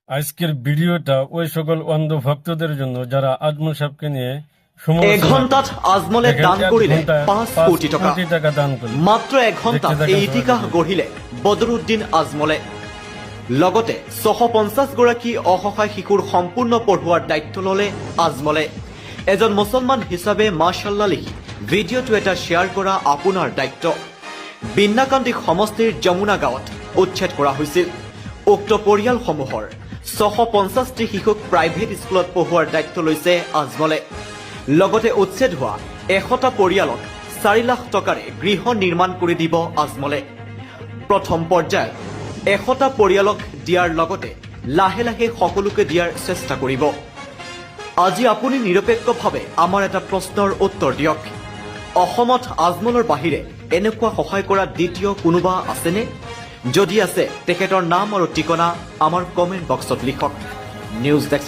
আজকেৰ ভিডিওটা ওই সকল অন্ধ ভক্তদেৰ জন্য যাৰা আজমল সাহেবকে নিয়ে এঘণ্টাত আজমলে দান কৰিলে 5 কোটি টাকা দান কৰলেন। মাত্ৰ এঘণ্টাত এই ইতিহাস গঢ়িলে বদৰুদ্দিন আজমলে লগতে 650 গৰাকী অসহায় শিশুৰ সম্পূৰ্ণ পঢ়ুৱাৰ দায়িত্ব ললে আজমলে। এজন মুছলমান হিচাপে মাশাল্লাহ লিখি ভিডিঅ'টো এটা শ্বেয়াৰ কৰা আপোনাৰ দায়িত্ব। বিন্নাকান্দি সমষ্টিৰ যমুনা গাঁৱত উচ্ছেদ কৰা হৈছিল। উক্ত পৰিয়ালসমূহৰ 650টি শিশুক প্ৰাইভেট স্কুলত পঢ়ুৱাৰ দায়িত্ব লৈছে আজমলে। লগতে উচ্ছেদ হোৱা 100টা পৰিয়ালক 4 লাখ টকাৰে গৃহ নিৰ্মাণ কৰি দিব আজমলে। প্ৰথম পৰ্যায়ত 100টা পৰিয়ালক দিয়াৰ লগতে লাহে লাহে সকলোকে দিয়াৰ চেষ্টা কৰিব। আজি আপুনি নিৰপেক্ষভাৱে আমাৰ এটা প্ৰশ্নৰ উত্তৰ দিয়ক। অসমত আজমলৰ বাহিৰে এনেকুৱা সহায় কৰা দ্বিতীয় কোনোবা আছেনে? যদি আছে তেখেতৰ নাম আৰু ঠিকনা আমাৰ কমেণ্ট বক্সত লিখক। News desk.